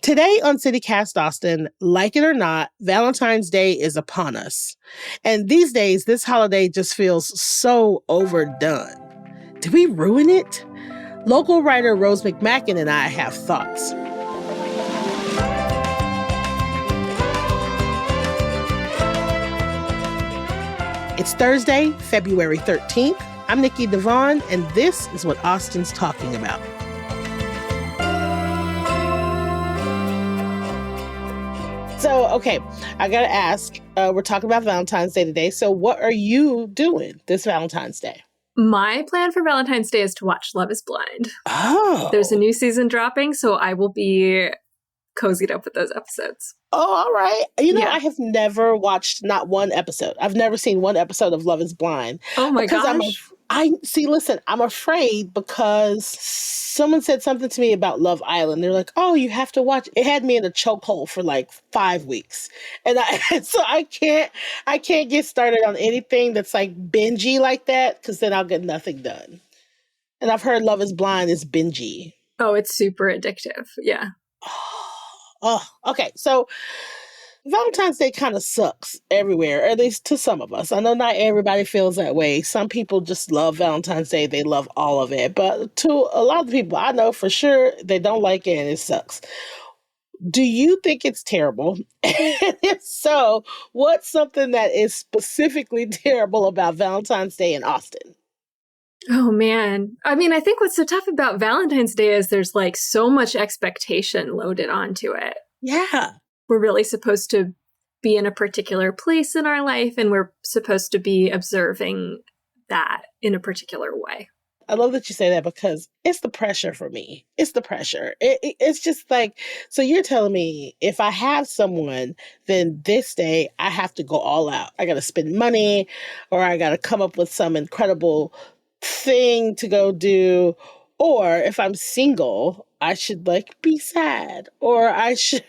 Today on CityCast Austin, like it or not, Valentine's Day is upon us. And these days, this holiday just feels so overdone. Did we ruin it? Local writer Rose McMacken and I have thoughts. It's Thursday, February 13th. I'm Nikki Devon, and this is what Austin's talking about. So, okay, I gotta ask, we're talking about Valentine's Day today. So what are you doing this Valentine's Day? My plan for Valentine's Day is to watch Love is Blind. Oh. There's a new season dropping, so I will be cozied up with those episodes. Oh, all right. You know, Yeah. I have never watched not one episode. I've never seen one episode of Love is Blind. Oh my gosh. I'm afraid because someone said something to me about Love Island. They're like, oh, you have to watch. It had me in a chokehold for like 5 weeks. And so I can't get started on anything that's like bingey like that, because then I'll get nothing done. And I've heard Love is Blind is bingey. Oh, it's super addictive. Yeah. Oh, okay. So Valentine's Day kind of sucks everywhere, or at least to some of us. I know not everybody feels that way. Some people just love Valentine's Day. They love all of it. But to a lot of people I know for sure, they don't like it and it sucks. Do you think it's terrible? And if so, what's something that is specifically terrible about Valentine's Day in Austin? Oh man. I mean, I think what's so tough about Valentine's Day is there's like so much expectation loaded onto it. Yeah. We're really supposed to be in a particular place in our life, and we're supposed to be observing that in a particular way. I love that you say that, because it's the pressure for me. It's the pressure. It's just like, so you're telling me if I have someone, then this day I have to go all out. I got to spend money, or I got to come up with some incredible thing to go do. Or if I'm single, I should like be sad, or I should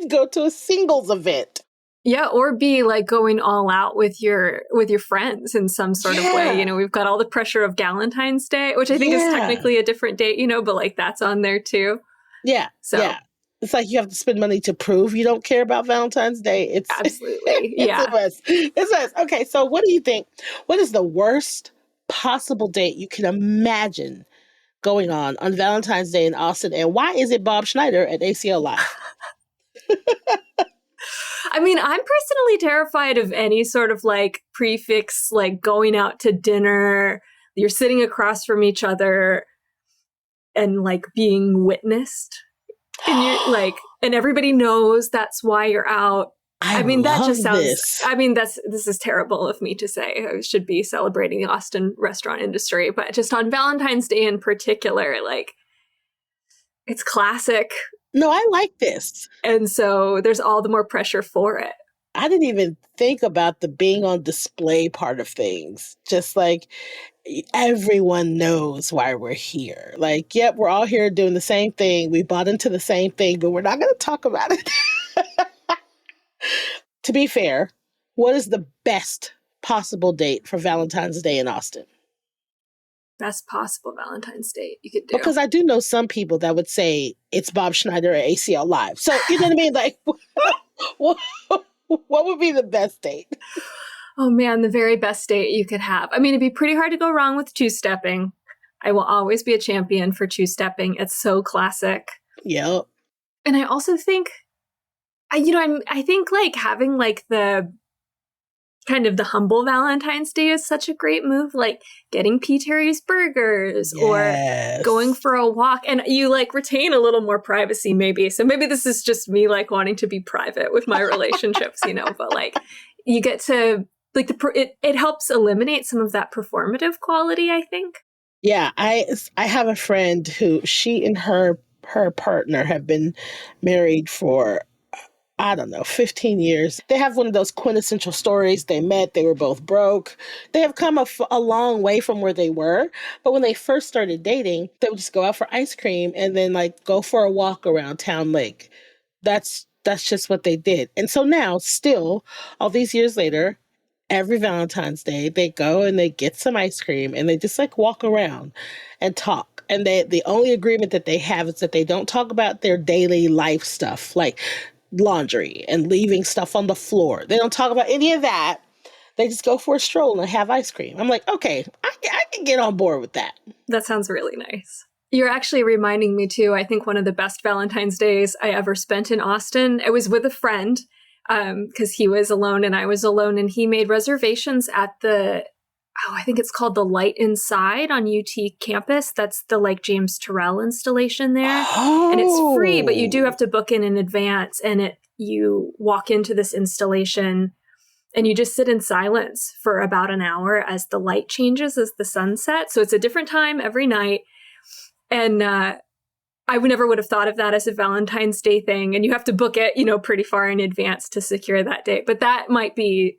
go to a singles event. Yeah, or be like going all out with your friends in some sort of way. You know, we've got all the pressure of Galentine's Day, which I think is technically a different date, you know, but like that's on there too. Yeah. So yeah. It's like you have to spend money to prove you don't care about Valentine's Day. It's absolutely. It's a mess. Okay, so what do you think? What is the worst possible date you can imagine going on Valentine's Day in Austin, and why is it Bob Schneider at ACL Live? I mean, I'm personally terrified of any sort of like prefix, like going out to dinner, you're sitting across from each other and like being witnessed. And you're like, and everybody knows that's why you're out. I mean, that just sounds, this. I mean, this is terrible of me to say. I should be celebrating the Austin restaurant industry, but just on Valentine's Day in particular, like, it's classic. No, I like this. And so there's all the more pressure for it. I didn't even think about the being on display part of things. Just like everyone knows why we're here. Like, yep, we're all here doing the same thing. We bought into the same thing, but we're not going to talk about it. To be fair, what is the best possible date for Valentine's Day in Austin? Best possible Valentine's date you could do. Because I do know some people that would say it's Bob Schneider at ACL Live. So, you know what I mean? Like, what would be the best date? Oh man, the very best date you could have. I mean, it'd be pretty hard to go wrong with two-stepping. I will always be a champion for two-stepping. It's so classic. Yep. And I also think, I think like having like the kind of the humble Valentine's Day is such a great move, like getting P. Terry's Burgers or going for a walk, and you like retain a little more privacy maybe. So maybe this is just me like wanting to be private with my relationships, you know, but like you get to like it helps eliminate some of that performative quality, I think. Yeah, I have a friend who she and her partner have been married for, I don't know, 15 years. They have one of those quintessential stories. They met, they were both broke. They have come a long way from where they were. But when they first started dating, they would just go out for ice cream and then like go for a walk around Town Lake. That's just what they did. And so now, still, all these years later, every Valentine's Day, they go and they get some ice cream and they just like walk around and talk. And the only agreement that they have is that they don't talk about their daily life stuff, like laundry and leaving stuff on the floor. They don't talk about any of that. They just go for a stroll and have ice cream. I'm like, okay, I can get on board with that. That sounds really nice. You're actually reminding me too. I think one of the best Valentine's days I ever spent in Austin, it was with a friend because he was alone and I was alone, and he made reservations at I think it's called the Light Inside on UT campus. That's the like James Turrell installation there. Oh. And it's free, but you do have to book in advance. And you walk into this installation and you just sit in silence for about an hour as the light changes as the sun sets. So it's a different time every night. And I never would have thought of that as a Valentine's Day thing. And you have to book it, pretty far in advance to secure that date. But that might be,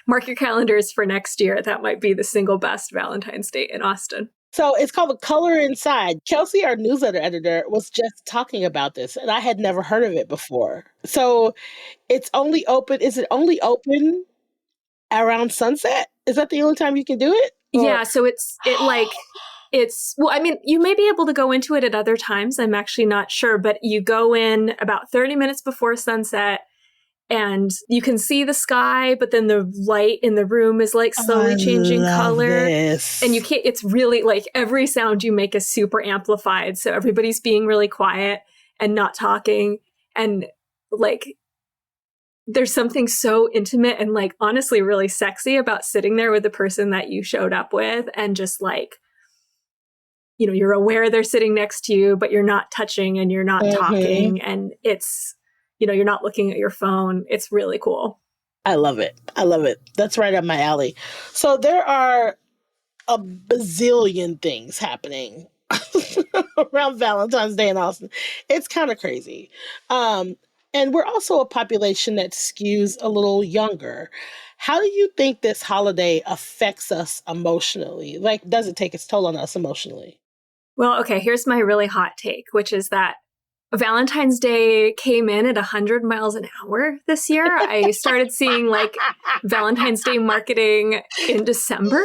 mark your calendars for next year. That might be the single best Valentine's Day in Austin. So it's called The Color Inside. Kelsey, our newsletter editor, was just talking about this, and I had never heard of it before. So it's only open. Is it only open around sunset? Is that the only time you can do it? Or? Yeah. So well, I mean, you may be able to go into it at other times. I'm actually not sure, but you go in about 30 minutes before sunset and you can see the sky, but then the light in the room is like slowly changing color. This. And it's really like every sound you make is super amplified. So everybody's being really quiet and not talking. And like, there's something so intimate and like honestly really sexy about sitting there with the person that you showed up with and just like, you're aware they're sitting next to you, but you're not touching and you're not talking. And it's, you're not looking at your phone. It's really cool. I love it. That's right up my alley. So there are a bazillion things happening around Valentine's Day in Austin. It's kind of crazy. And we're also a population that skews a little younger. How do you think this holiday affects us emotionally? Like, does it take its toll on us emotionally? Well, okay, here's my really hot take, which is that Valentine's Day came in at 100 miles an hour this year. I started seeing like Valentine's Day marketing in December.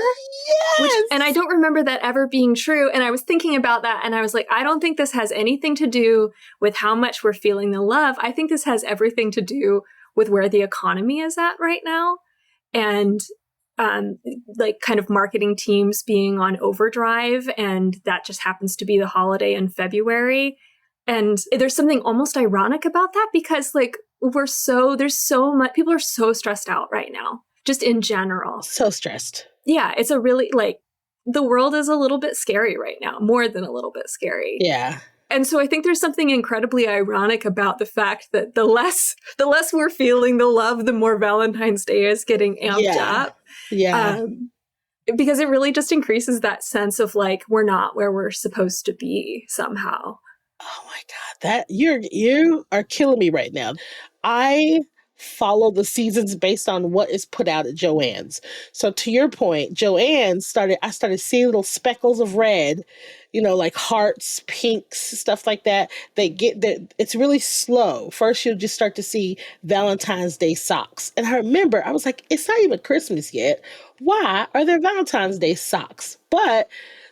Yes! And I don't remember that ever being true. And I was thinking about that and I was like, I don't think this has anything to do with how much we're feeling the love. I think this has everything to do with where the economy is at right now. And like kind of marketing teams being on overdrive. And that just happens to be the holiday in February. And there's something almost ironic about that because like there's so much, people are so stressed out right now, just in general. So stressed. Yeah. It's a really like the world is a little bit scary right now, more than a little bit scary. Yeah. And so I think there's something incredibly ironic about the fact that the less we're feeling the love, the more Valentine's Day is getting amped up. Yeah. Because it really just increases that sense of like, we're not where we're supposed to be somehow. Oh my God, that you are killing me right now. I follow the seasons based on what is put out at Joann's. So to your point, I started seeing little speckles of red, like hearts, pinks, stuff like that. It's really slow. First, you'll just start to see Valentine's Day socks. And I remember, I was like, it's not even Christmas yet. Why are there Valentine's Day socks? But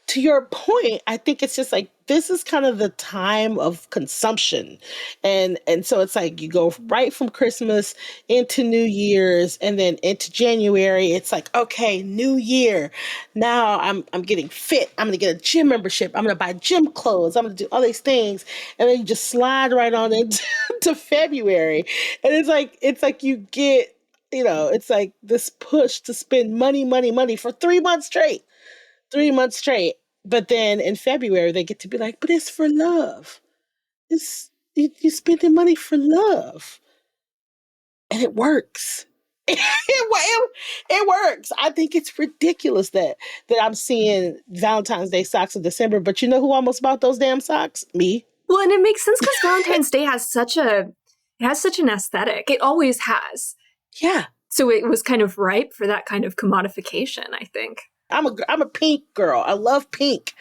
to your point, I think it's just like, this is kind of the time of consumption. And so it's like you go right from Christmas into New Year's and then into January. It's like, okay, New Year. Now I'm getting fit. I'm going to get a gym membership. I'm going to buy gym clothes. I'm going to do all these things. And then you just slide right on into to February. And it's like you get, it's like this push to spend money for 3 months straight. 3 months straight. But then in February, they get to be like, but it's for love. You're spending money for love. And it works. It works. I think it's ridiculous that I'm seeing Valentine's Day socks in December. But you know who almost bought those damn socks? Me. Well, and it makes sense because Valentine's Day has such an aesthetic. It always has. Yeah. So it was kind of ripe for that kind of commodification, I think. I'm a pink girl. I love pink.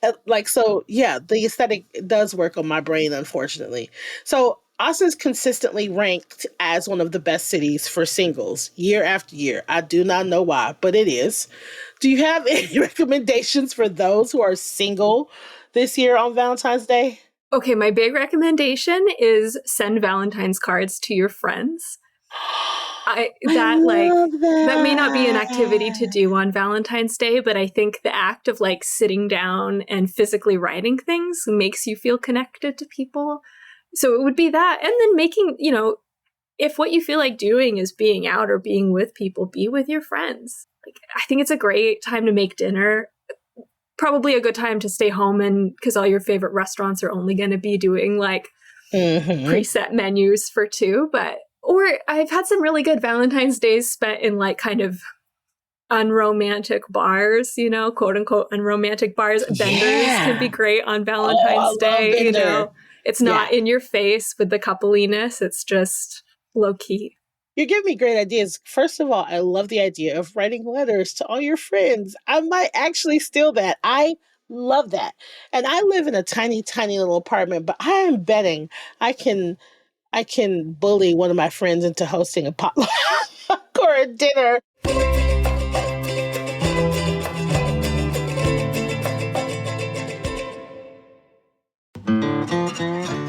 The aesthetic does work on my brain, unfortunately. So Austin's consistently ranked as one of the best cities for singles year after year. I do not know why, but it is. Do you have any recommendations for those who are single this year on Valentine's Day? Okay, my big recommendation is send Valentine's cards to your friends. I love That may not be an activity to that. do on Valentine's Day, but I think the act of like sitting down and physically writing things makes you feel connected to people. So it would be that. And then making, if what you feel like doing is being out or being with people, be with your friends. Like, I think it's a great time to make dinner. Probably a good time to stay home, and because all your favorite restaurants are only going to be doing like preset menus for two. Or I've had some really good Valentine's days spent in like kind of unromantic bars, quote unquote unromantic bars. Benders can be great on Valentine's I love Day, Bender. It's Yeah. not in your face with the coupliness. It's just low key. You give me great ideas. First of all, I love the idea of writing letters to all your friends. I might actually steal that. I love that. And I live in a tiny, tiny little apartment, but I am betting I can bully one of my friends into hosting a potluck or a dinner.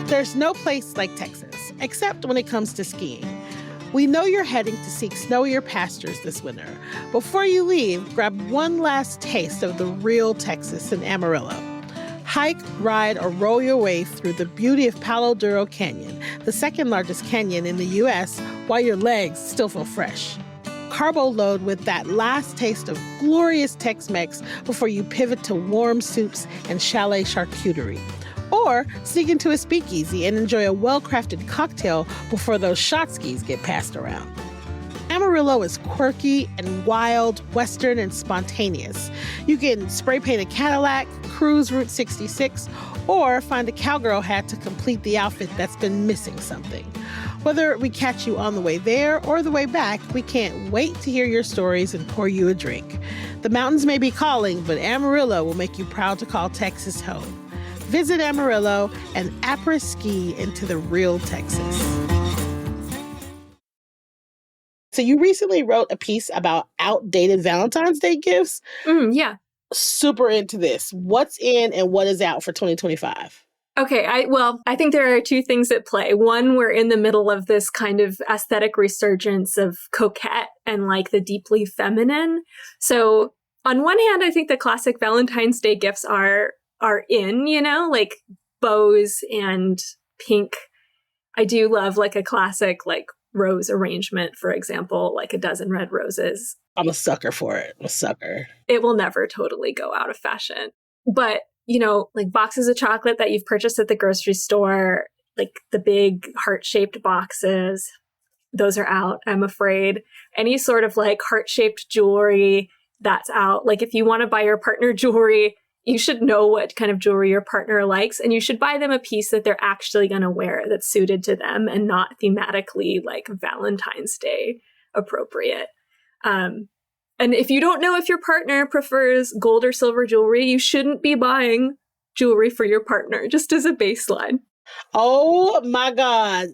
There's no place like Texas, except when it comes to skiing. We know you're heading to seek snowier pastures this winter. Before you leave, grab one last taste of the real Texas in Amarillo. Hike, ride, or roll your way through the beauty of Palo Duro Canyon, the second largest canyon in the U.S., while your legs still feel fresh. Carbo load with that last taste of glorious Tex-Mex before you pivot to warm soups and chalet charcuterie. Or sneak into a speakeasy and enjoy a well-crafted cocktail before those shot skis get passed around. Amarillo is quirky and wild, Western, and spontaneous. You can spray paint a Cadillac, cruise Route 66, or find a cowgirl hat to complete the outfit that's been missing something. Whether we catch you on the way there or the way back, we can't wait to hear your stories and pour you a drink. The mountains may be calling, but Amarillo will make you proud to call Texas home. Visit Amarillo and après-ski into the real Texas. So you recently wrote a piece about outdated Valentine's Day gifts. Yeah. Super into this. What's in and what is out for 2025? Okay, I think there are two things at play. One, we're in the middle of this kind of aesthetic resurgence of coquette and like the deeply feminine. So on one hand, I think the classic Valentine's Day gifts are in, like bows and pink. I do love like a classic like rose arrangement, for example, like a dozen red roses. I'm a sucker for it. I'm a sucker. It will never totally go out of fashion. But, like boxes of chocolate that you've purchased at the grocery store, like the big heart-shaped boxes, those are out, I'm afraid. Any sort of like heart-shaped jewelry, that's out. Like if you want to buy your partner jewelry, you should know what kind of jewelry your partner likes, and you should buy them a piece that they're actually going to wear that's suited to them and not thematically like Valentine's Day appropriate. And if you don't know if your partner prefers gold or silver jewelry, you shouldn't be buying jewelry for your partner, just as a baseline. Oh my God.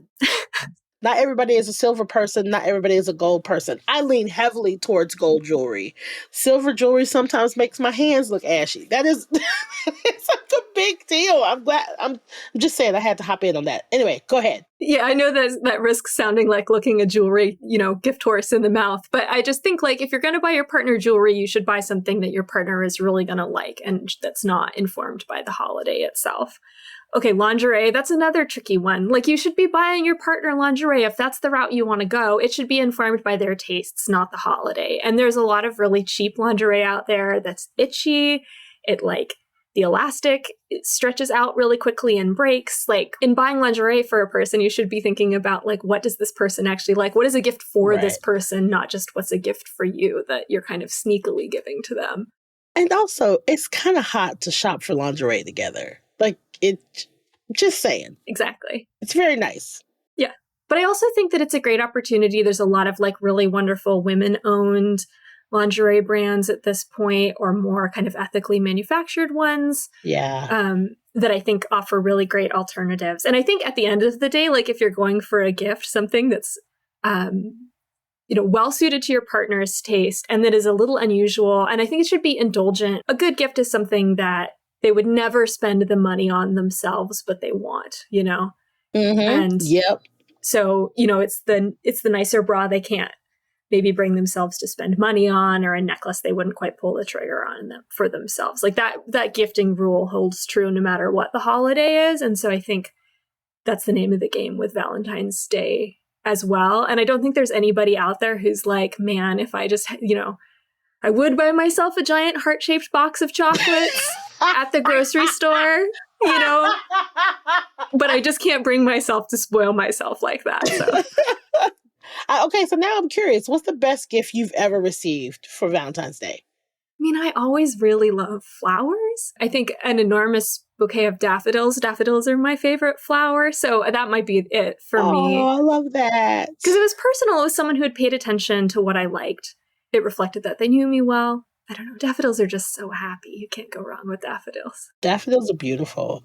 Not everybody is a silver person. Not everybody is a gold person. I lean heavily towards gold jewelry. Silver jewelry sometimes makes my hands look ashy. That is, it's like a big deal. I'm just saying I had to hop in on that. Anyway, go ahead. Yeah, I know that risks sounding like looking a jewelry, gift horse in the mouth. But I just think like if you're going to buy your partner jewelry, you should buy something that your partner is really going to like and that's not informed by the holiday itself. Okay, lingerie, that's another tricky one. Like you should be buying your partner lingerie if that's the route you want to go. It should be informed by their tastes, not the holiday. And there's a lot of really cheap lingerie out there that's itchy. The elastic, it stretches out really quickly and breaks. Like in buying lingerie for a person, you should be thinking about like, what does this person actually like? What is a gift for this person, not just what's a gift for you that you're kind of sneakily giving to them. And also, it's kind of hot to shop for lingerie together. Like just saying. Exactly. It's very nice. Yeah. But I also think that it's a great opportunity. There's a lot of like really wonderful women-owned lingerie brands at this point, or more kind of ethically manufactured ones. Yeah. That I think offer really great alternatives. And I think at the end of the day, like if you're going for a gift, something that's, well suited to your partner's taste and that is a little unusual, and I think it should be indulgent. A good gift is something that they would never spend the money on themselves, but they want, you know? And Yep. so, you know, it's the nicer bra they can't maybe bring themselves to spend money on, or a necklace they wouldn't quite pull the trigger on them for themselves. Like that gifting rule holds true no matter what the holiday is. And so I think that's the name of the game with Valentine's Day as well. And I don't think there's anybody out there who's like, man, if I just, you know, I would buy myself a giant heart-shaped box of chocolates at the grocery store, you know, but I just can't bring myself to spoil myself like that. So. Okay, so now I'm curious. What's the best gift you've ever received for Valentine's Day? I mean, I always really love flowers. I think an enormous bouquet of daffodils. Daffodils are my favorite flower. So that might be it for me. Oh, I love that. Because it was personal. It was someone who had paid attention to what I liked. It reflected that they knew me well. I don't know. Daffodils are just so happy. You can't go wrong with daffodils. Daffodils are beautiful.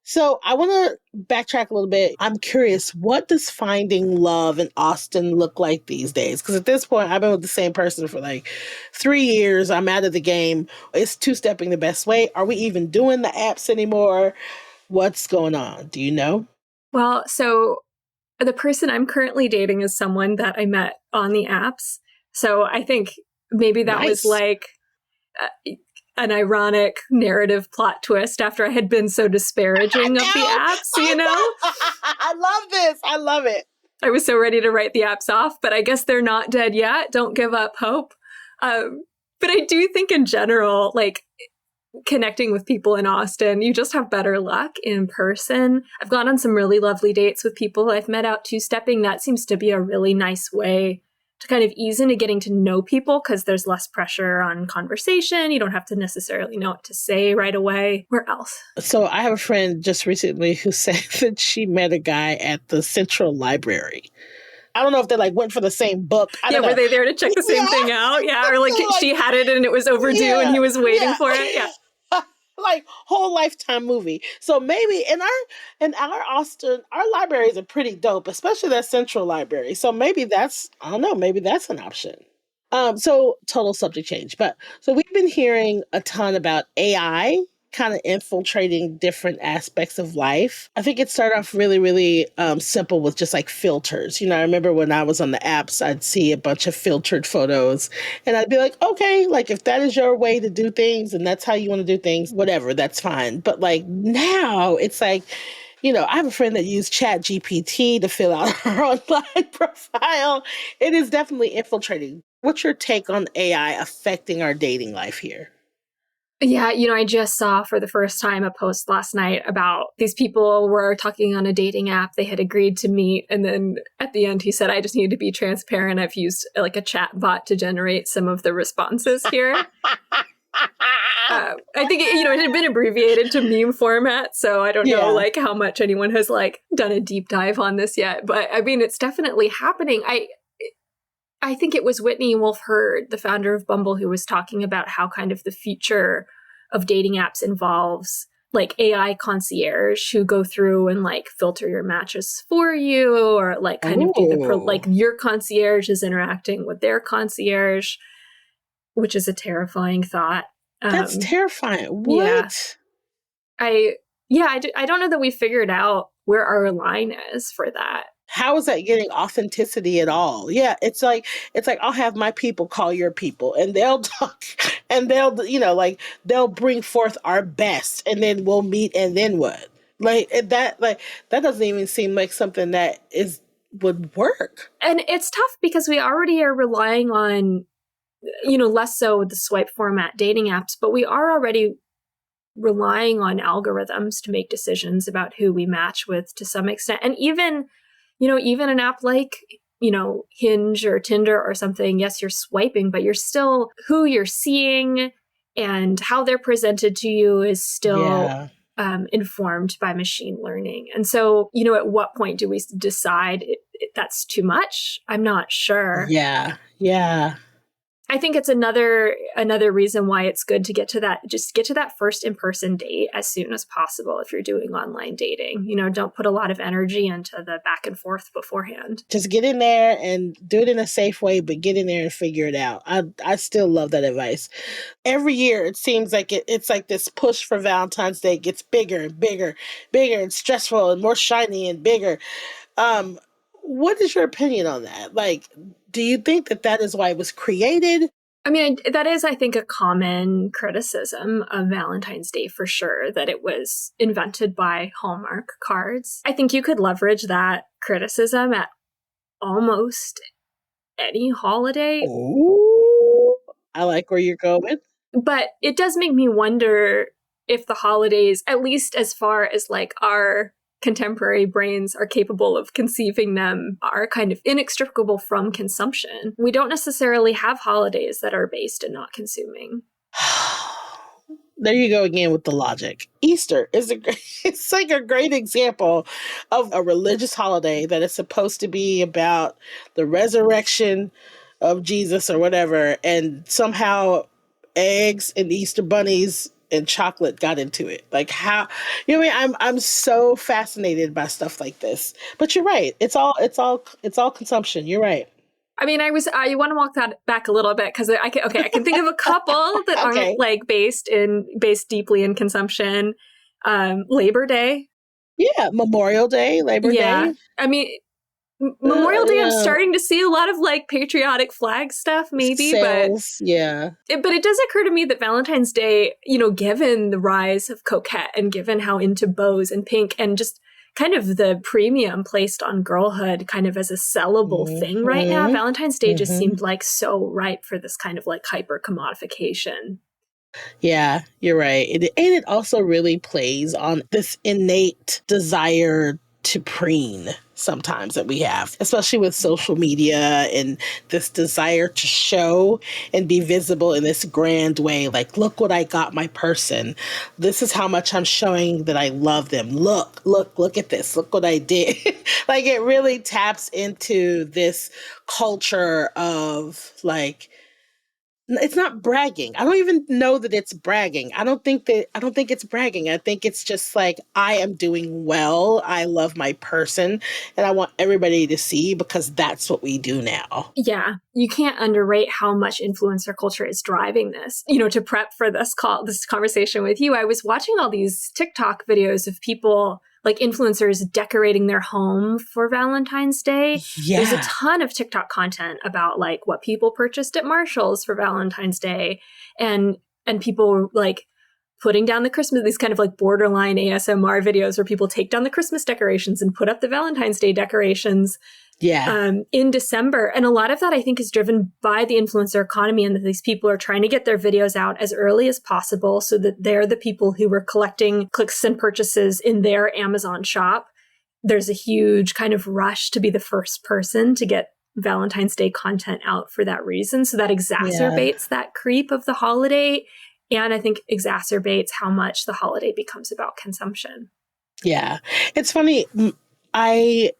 So I want to backtrack a little bit. I'm curious, what does finding love in Austin look like these days? Because at this point, I've been with the same person for like 3 years. I'm out of the game. Is two-stepping the best way? Are we even doing the apps anymore? What's going on? Do you know? Well, so the person I'm currently dating is someone that I met on the apps. So I think maybe that was like an ironic narrative plot twist after I had been so disparaging of the apps, you know? I love this. I love it. I was so ready to write the apps off, but I guess they're not dead yet. Don't give up hope. But I do think in general, like connecting with people in Austin, you just have better luck in person. I've gone on some really lovely dates with people I've met out two-stepping. That seems to be a really nice way to kind of ease into getting to know people because there's less pressure on conversation. You don't have to necessarily know what to say right away. Where else? So I have a friend just recently who said that she met a guy at the Central Library. I don't know if they like went for the same book. I don't know. Were they there to check the same thing out? Yeah, or like she had it and it was overdue and he was waiting for it. Yeah. Like whole Lifetime movie. So maybe in our Austin, our libraries are pretty dope, especially that Central Library. So maybe that's, I don't know, maybe that's an option. So total subject change. But so we've been hearing a ton about AI kind of infiltrating different aspects of life. I think it started off really, really simple with just like filters. You know, I remember when I was on the apps, I'd see a bunch of filtered photos and I'd be like, okay, like if that is your way to do things and that's how you want to do things, whatever, that's fine. But like now it's like, you know, I have a friend that used Chat GPT to fill out her online profile. It is definitely infiltrating. What's your take on AI affecting our dating life here? Yeah, you know, I just saw for the first time a post last night about these people were talking on a dating app. They had agreed to meet. And then at the end, he said, I just need to be transparent. I've used like a chat bot to generate some of the responses here. I think, it had been abbreviated to meme format. So I don't know like how much anyone has like done a deep dive on this yet. But I mean, it's definitely happening. I think it was Whitney Wolfe Herd, the founder of Bumble, who was talking about how kind of the future of dating apps involves like AI concierge who go through and like filter your matches for you, or like kind of do like your concierge is interacting with their concierge, which is a terrifying thought. That's terrifying. What? I don't know that we figured out where our line is for that. How is that getting authenticity at all? Yeah, it's like I'll have my people call your people and they'll talk and they'll they'll bring forth our best and then we'll meet and then what? That doesn't even seem like something that would work. And it's tough because we already are relying on less so with the swipe format dating apps, but we are already relying on algorithms to make decisions about who we match with to some extent. And even an app like, Hinge or Tinder or something, yes, you're swiping, but you're still who you're seeing and how they're presented to you is still informed by machine learning. And so, at what point do we decide that's too much? I'm not sure. Yeah. I think it's another reason why it's good to get to that first in-person date as soon as possible if you're doing online dating. Don't put a lot of energy into the back and forth beforehand. Just get in there and do it in a safe way, but get in there and figure it out. I still love that advice. Every year it seems like it's like this push for Valentine's Day gets bigger and bigger, bigger and stressful and more shiny and bigger. Um, what is your opinion on that? Like, do you think that is why it was created? I mean, that is, I think, a common criticism of Valentine's Day for sure, that it was invented by Hallmark cards. I think you could leverage that criticism at almost any holiday. Ooh, I like where you're going. But it does make me wonder if the holidays, at least as far as like our contemporary brains are capable of conceiving them, are kind of inextricable from consumption. We don't necessarily have holidays that are based in not consuming. There you go again with the logic. Easter is it's like a great example of a religious holiday that is supposed to be about the resurrection of Jesus or whatever, and somehow eggs and Easter bunnies and chocolate got into it. Like how, what I mean? I'm so fascinated by stuff like this. But you're right. It's all consumption. You're right. I mean, you want to walk that back a little bit because I can think of a couple that Okay. aren't like based deeply in consumption. Labor Day. Yeah, Memorial Day, Labor Yeah. Day. I mean, Memorial Day, I'm Yeah. starting to see a lot of like patriotic flag stuff, maybe, Sales, yeah. but it does occur to me that Valentine's Day, given the rise of coquette and given how into bows and pink and just kind of the premium placed on girlhood kind of as a sellable thing right now, Valentine's Day just seemed like so ripe for this kind of like hyper commodification. Yeah, you're right. And it also really plays on this innate desire to preen sometimes that we have, especially with social media and this desire to show and be visible in this grand way. Like, look what I got my person. This is how much I'm showing that I love them. Look at this. Look what I did. Like, it really taps into this culture of like, it's not bragging. I don't even know that it's bragging. I don't think it's bragging. I think it's just like, I am doing well. I love my person and I want everybody to see, because that's what we do now. Yeah. You can't underrate how much influencer culture is driving this. To prep for this conversation with you, I was watching all these TikTok videos of people, like influencers, decorating their home for Valentine's Day. Yeah. There's a ton of TikTok content about like what people purchased at Marshall's for Valentine's Day, and people like putting down the Christmas, these kind of like borderline ASMR videos where people take down the Christmas decorations and put up the Valentine's Day decorations. Yeah. In December. And a lot of that, I think, is driven by the influencer economy, and that these people are trying to get their videos out as early as possible so that they're the people who were collecting clicks and purchases in their Amazon shop. There's a huge kind of rush to be the first person to get Valentine's Day content out for that reason. So that exacerbates that creep of the holiday. And I think exacerbates how much the holiday becomes about consumption. Yeah. It's funny. I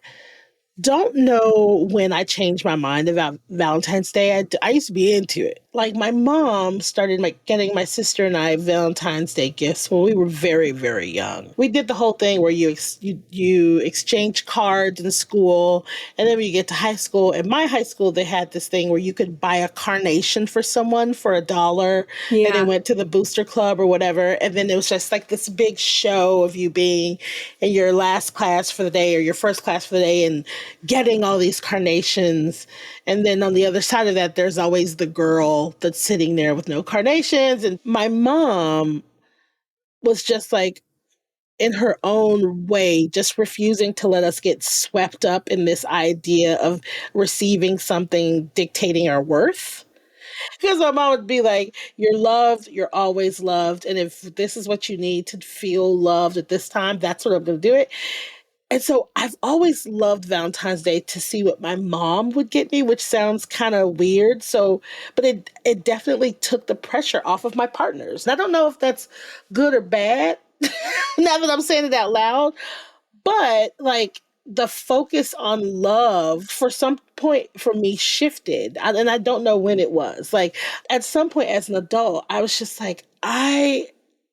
don't know when I changed my mind about Valentine's Day. I used to be into it. Like, my mom started getting my sister and I Valentine's Day gifts when we were very, very young. We did the whole thing where you exchange cards in school, and then when you get to high school, in my high school, they had this thing where you could buy a carnation for someone for $1, and then went to the booster club or whatever, and then it was just like this big show of you being in your last class for the day or your first class for the day and getting all these carnations. And then on the other side of that, there's always the girl that's sitting there with no carnations. And my mom was just like, in her own way, just refusing to let us get swept up in this idea of receiving something dictating our worth. Because my mom would be like, you're loved, you're always loved. And if this is what you need to feel loved at this time, that's what I'm going to do it. And so I've always loved Valentine's Day to see what my mom would get me, which sounds kind of weird. So, but it definitely took the pressure off of my partners. And I don't know if that's good or bad now that I'm saying it out loud, but like, the focus on love for some point for me shifted. And I don't know when it was. Like at some point as an adult, I was just like,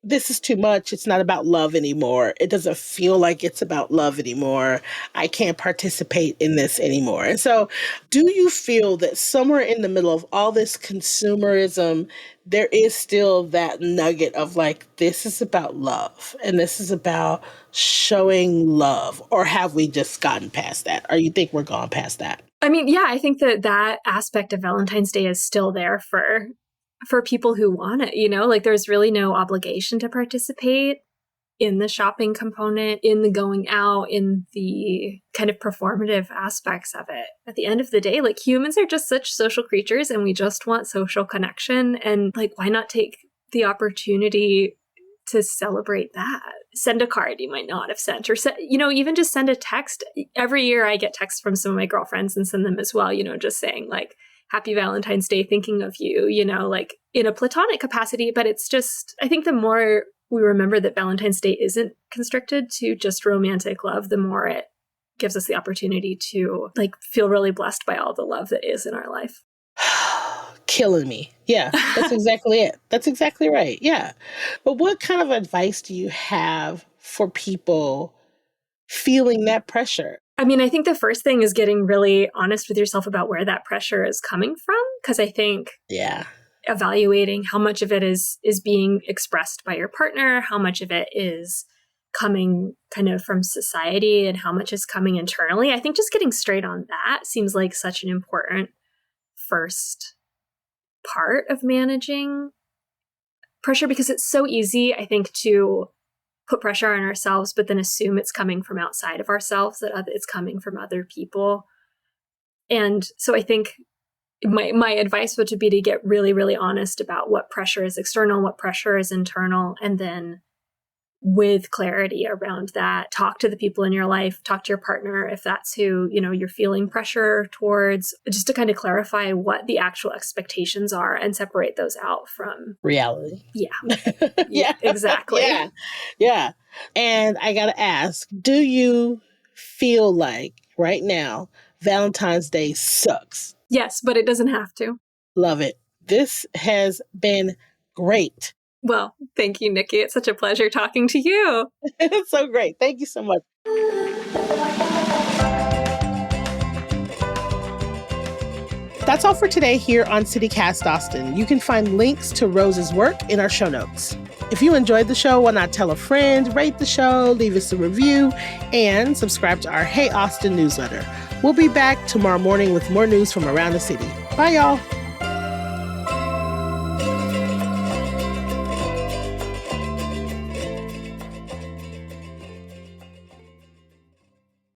this is too much. It's not about love anymore. It doesn't feel like it's about love anymore. I can't participate in this anymore. And so, do you feel that somewhere in the middle of all this consumerism, there is still that nugget of like, this is about love and this is about showing love? Or have we just gotten past that? Or you think we're gone past that? I mean, yeah, I think that aspect of Valentine's Day is still there for people who want it, like there's really no obligation to participate in the shopping component, in the going out, in the kind of performative aspects of it. At the end of the day, like humans are just such social creatures and we just want social connection. And like, why not take the opportunity to celebrate that? Send a card you might not have sent, or even just send a text. Every year I get texts from some of my girlfriends and send them as well, just saying like, Happy Valentine's Day, thinking of you, like in a platonic capacity. But it's just, I think the more we remember that Valentine's Day isn't constricted to just romantic love, the more it gives us the opportunity to like feel really blessed by all the love that is in our life. Killing me. Yeah, that's exactly it. That's exactly right. Yeah. But what kind of advice do you have for people feeling that pressure? I mean, I think the first thing is getting really honest with yourself about where that pressure is coming from. Because I think evaluating how much of it is being expressed by your partner, how much of it is coming kind of from society, and how much is coming internally. I think just getting straight on that seems like such an important first part of managing pressure, because it's so easy, I think, to put pressure on ourselves, but then assume it's coming from outside of ourselves, that it's coming from other people. And so I think my advice would be to get really, really honest about what pressure is external, what pressure is internal, and then with clarity around that, talk to the people in your life, talk to your partner if that's who, you're feeling pressure towards, just to kind of clarify what the actual expectations are and separate those out from reality. Yeah. Yeah, exactly. Yeah. And I got to ask, do you feel like right now Valentine's Day sucks? Yes, but it doesn't have to. Love it. This has been great. Well, thank you, Nikki. It's such a pleasure talking to you. It's so great. Thank you so much. That's all for today here on CityCast Austin. You can find links to Rose's work in our show notes. If you enjoyed the show, why not tell a friend, rate the show, leave us a review, and subscribe to our Hey Austin newsletter. We'll be back tomorrow morning with more news from around the city. Bye, y'all.